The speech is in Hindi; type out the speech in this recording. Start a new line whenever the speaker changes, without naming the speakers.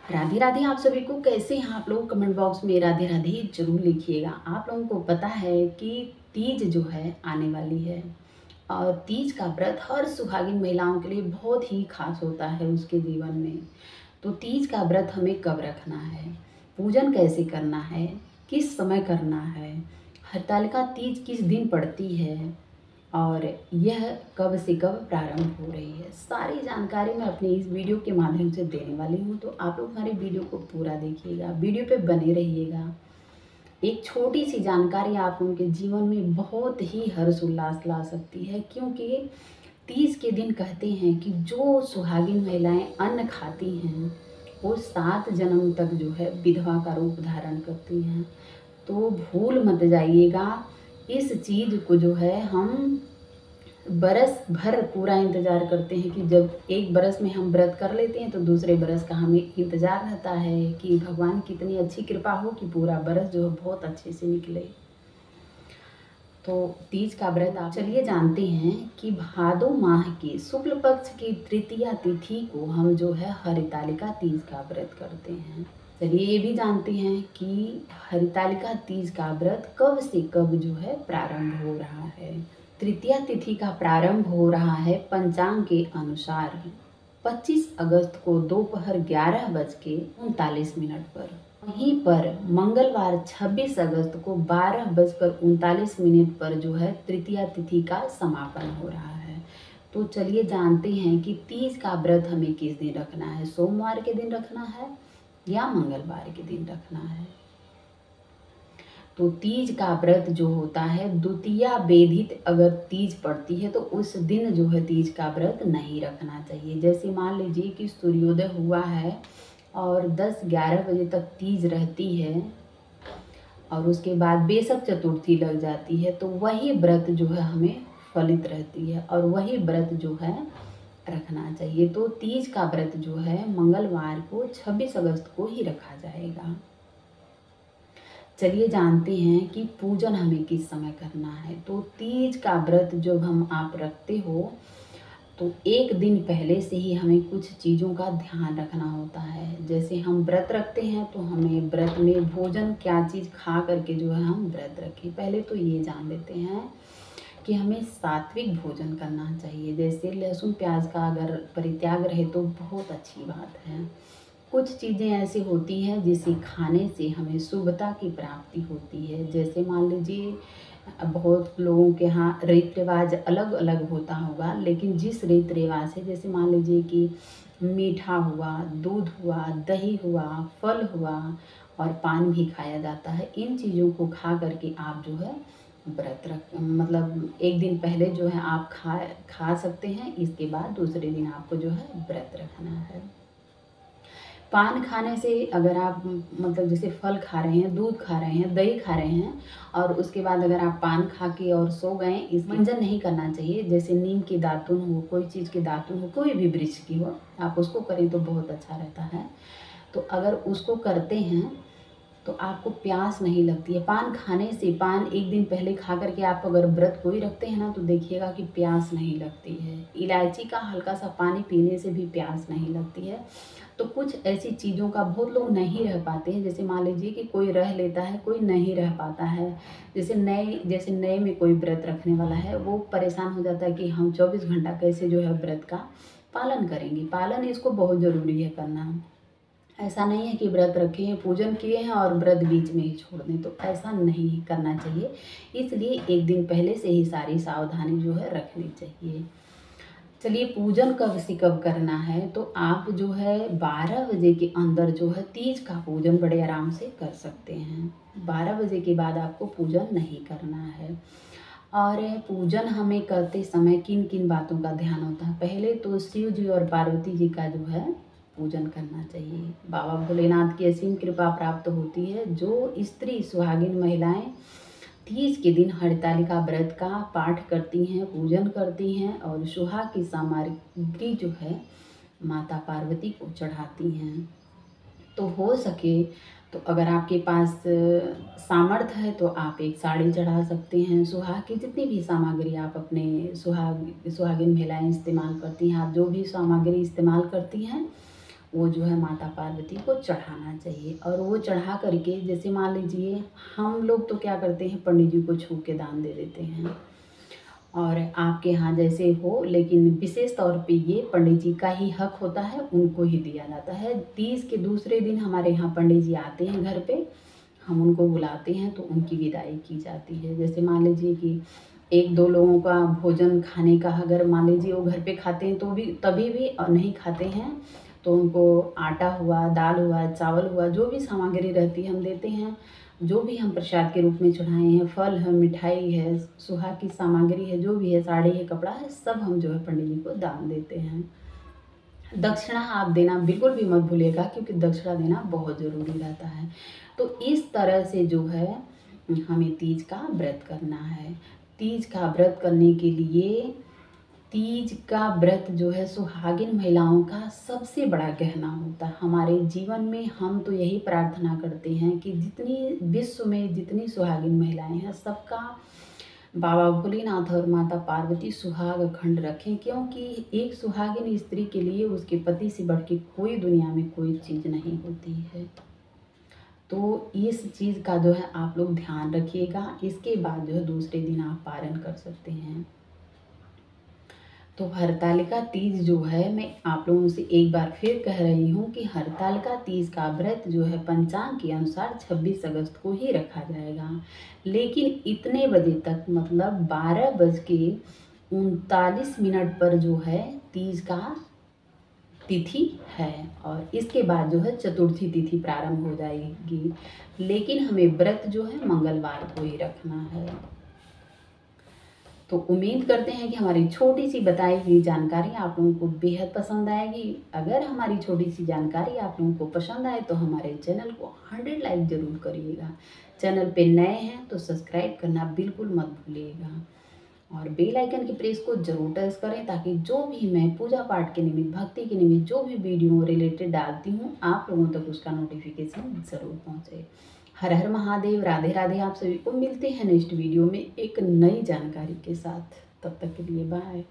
राधे राधे। आप सभी को कैसे हैं आप लोग? कमेंट बॉक्स में राधे राधे जरूर लिखिएगा। आप लोगों को पता है कि तीज जो है आने वाली है और तीज का व्रत हर सुहागिन महिलाओं के लिए बहुत ही खास होता है उसके जीवन में। तो तीज का व्रत हमें कब रखना है, पूजन कैसे करना है, किस समय करना है, हरतालिका तीज किस दिन पड़ती है और यह कब से कब प्रारंभ हो रही है, सारी जानकारी मैं अपनी इस वीडियो के माध्यम से देने वाली हूँ। तो आप लोग हमारे वीडियो को पूरा देखिएगा, वीडियो पे बने रहिएगा। एक छोटी सी जानकारी आप उनके जीवन में बहुत ही हर्ष उल्लास ला सकती है, क्योंकि तीज के दिन कहते हैं कि जो सुहागिन महिलाएं अन्न खाती हैं वो 7 जन्म तक जो है विधवा का रूप धारण करती हैं। तो भूल मत जाइएगा, इस चीज़ को जो है हम बरस भर पूरा इंतज़ार करते हैं कि जब एक बरस में हम व्रत कर लेते हैं तो दूसरे बरस का हमें इंतज़ार रहता है कि भगवान की इतनी अच्छी कृपा हो कि पूरा बरस जो है बहुत अच्छे से निकले। तो तीज का व्रत आप चलिए जानते हैं कि भादो माह के शुक्ल पक्ष की तृतीया तिथि को हम जो है हरितालिका तीज का व्रत करते हैं। चलिए ये भी जानते हैं कि हरितालिका तीज का व्रत कब से कब जो है प्रारंभ हो रहा है। तृतीया तिथि का प्रारंभ हो रहा है पंचांग के अनुसार 25 अगस्त को दोपहर 11:39 पर। वहीं पर मंगलवार 26 अगस्त को 12:39 पर जो है तृतीया तिथि का समापन हो रहा है। तो चलिए जानते हैं कि तीज का व्रत हमें किस दिन रखना है, सोमवार के दिन रखना है या मंगलवार के दिन रखना है। तो तीज का व्रत जो होता है द्वितीया बेधित अगर तीज पड़ती है तो उस दिन जो है तीज का व्रत नहीं रखना चाहिए। जैसे मान लीजिए कि सूर्योदय हुआ है और 10-11 बजे तक तीज रहती है और उसके बाद बेसक चतुर्थी लग जाती है, तो वही व्रत जो है हमें फलित रहती है और वही व्रत जो है रखना चाहिए। तो तीज का व्रत जो है मंगलवार को 26 अगस्त को ही रखा जाएगा। चलिए जानते हैं कि पूजन हमें किस समय करना है। तो तीज का व्रत जब हम आप रखते हो तो एक दिन पहले से ही हमें कुछ चीज़ों का ध्यान रखना होता है। जैसे हम व्रत रखते हैं तो हमें व्रत में भोजन क्या चीज़ खा करके जो है हम व्रत रखें। पहले तो ये जान लेते हैं कि हमें सात्विक भोजन करना चाहिए। जैसे लहसुन प्याज का अगर परित्याग रहे तो बहुत अच्छी बात है। कुछ चीज़ें ऐसी होती हैं जिसे खाने से हमें शुभता की प्राप्ति होती है। जैसे मान लीजिए बहुत लोगों के यहाँ रीति रिवाज अलग अलग होता होगा, लेकिन जिस रीति रिवाज से जैसे मान लीजिए कि मीठा हुआ, दूध हुआ, दही हुआ, फल हुआ और पान भी खाया जाता है, इन चीज़ों को खा करके आप जो है व्रत रख मतलब एक दिन पहले जो है आप खा सकते हैं। इसके बाद दूसरे दिन आपको जो है व्रत रखना है। पान खाने से अगर आप मतलब जैसे फल खा रहे हैं, दूध खा रहे हैं, दही खा रहे हैं और उसके बाद अगर आप पान खा के और सो गए, इस मंजन नहीं करना चाहिए। जैसे नीम की दातुन हो, कोई चीज़ की दातुन हो, कोई भी वृक्ष की हो, आप उसको करें तो बहुत अच्छा रहता है। तो अगर उसको करते हैं तो आपको प्यास नहीं लगती है। पान खाने से, पान एक दिन पहले खा करके आप अगर व्रत कोई रखते हैं ना तो देखिएगा कि प्यास नहीं लगती है। इलायची का हल्का सा पानी पीने से भी प्यास नहीं लगती है। तो कुछ ऐसी चीज़ों का बहुत लोग नहीं रह पाते हैं। जैसे मान लीजिए कि कोई रह लेता है, कोई नहीं रह पाता है। जैसे नए में कोई व्रत रखने वाला है, वो परेशान हो जाता है कि हम 24 घंटा कैसे जो है व्रत का पालन करेंगे। पालन इसको बहुत ज़रूरी है करना। ऐसा नहीं है कि व्रत रखे हैं, पूजन किए हैं और व्रत बीच में ही छोड़ दें, तो ऐसा नहीं करना चाहिए। इसलिए एक दिन पहले से ही सारी सावधानी जो है रखनी चाहिए। चलिए पूजन कब से कब करना है, तो आप जो है 12 बजे के अंदर जो है तीज का पूजन बड़े आराम से कर सकते हैं। 12 बजे के बाद आपको पूजन नहीं करना है। और पूजन हमें करते समय किन किन बातों का ध्यान होता है। पहले तो शिव जी और पार्वती जी का जो है पूजन करना चाहिए। बाबा भोलेनाथ की असीम कृपा प्राप्त होती है। जो स्त्री सुहागिन महिलाएं तीज के दिन हरतालिका व्रत का पाठ करती हैं, पूजन करती हैं और सुहाग की सामग्री जो है माता पार्वती को चढ़ाती हैं। तो हो सके तो अगर आपके पास सामर्थ्य है तो आप एक साड़ी चढ़ा सकते हैं। सुहाग की जितनी भी सामग्री आप अपने सुहागिन महिलाएं इस्तेमाल करती हैं, आप जो भी सामग्री इस्तेमाल करती हैं वो जो है माता पार्वती को चढ़ाना चाहिए। और वो चढ़ा करके, जैसे मान लीजिए हम लोग तो क्या करते हैं, पंडित जी को छू के दान दे देते हैं, और आपके यहाँ जैसे हो, लेकिन विशेष तौर पे ये पंडित जी का ही हक होता है, उनको ही दिया जाता है। तीज के दूसरे दिन हमारे यहाँ पंडित जी आते हैं घर पे, हम उनको बुलाते हैं तो उनकी विदाई की जाती है। जैसे मान लीजिए कि एक दो लोगों का भोजन खाने का, अगर मान लीजिए वो घर पे खाते हैं तो भी, तभी भी, और नहीं खाते हैं तो उनको आटा हुआ, दाल हुआ, चावल हुआ, जो भी सामग्री रहती है हम देते हैं। जो भी हम प्रसाद के रूप में चढ़ाए हैं, फल है, मिठाई है, सुहाग की सामग्री है, जो भी है, साड़ी है, कपड़ा है, सब हम जो है पंडित जी को दान देते हैं। दक्षिणा आप देना बिल्कुल भी मत भूलिएगा, क्योंकि दक्षिणा देना बहुत ज़रूरी रहता है। तो इस तरह से जो है हमें तीज का व्रत करना है। तीज का व्रत करने के लिए, तीज का व्रत जो है सुहागिन महिलाओं का सबसे बड़ा गहना होता है हमारे जीवन में। हम तो यही प्रार्थना करते हैं कि जितनी विश्व में जितनी सुहागिन महिलाएं हैं, सबका बाबा भोलेनाथ और माता पार्वती सुहाग अखंड रखें, क्योंकि एक सुहागिन स्त्री के लिए उसके पति से बढ़ के कोई दुनिया में कोई चीज़ नहीं होती है। तो इस चीज़ का जो है आप लोग ध्यान रखिएगा। इसके बाद जो है दूसरे दिन आप पारण कर सकते हैं। तो हरतालिका तीज जो है, मैं आप लोगों से एक बार फिर कह रही हूँ कि हरतालिका तीज का व्रत जो है पंचांग के अनुसार 26 अगस्त को ही रखा जाएगा, लेकिन इतने बजे तक, मतलब 12:39 पर जो है तीज का तिथि है, और इसके बाद जो है चतुर्थी तिथि प्रारंभ हो जाएगी। लेकिन हमें व्रत जो है मंगलवार को ही रखना है। तो उम्मीद करते हैं कि हमारी छोटी सी बताई हुई जानकारी आप लोगों को बेहद पसंद आएगी। अगर हमारी छोटी सी जानकारी आप लोगों को पसंद आए तो हमारे चैनल को 100 लाइक ज़रूर करिएगा। चैनल पे नए हैं तो सब्सक्राइब करना बिल्कुल मत भूलिएगा, और बेल आइकन की प्रेस को जरूर टच करें, ताकि जो भी मैं पूजा पाठ के निमित्त, भक्ति के निमित्त जो भी वीडियो रिलेटेड डालती हूँ, आप लोगों तक उसका नोटिफिकेशन ज़रूर पहुँचे। हर हर महादेव, राधे राधे। आप सभी को मिलते हैं नेक्स्ट वीडियो में एक नई जानकारी के साथ। तब तक के लिए बाय।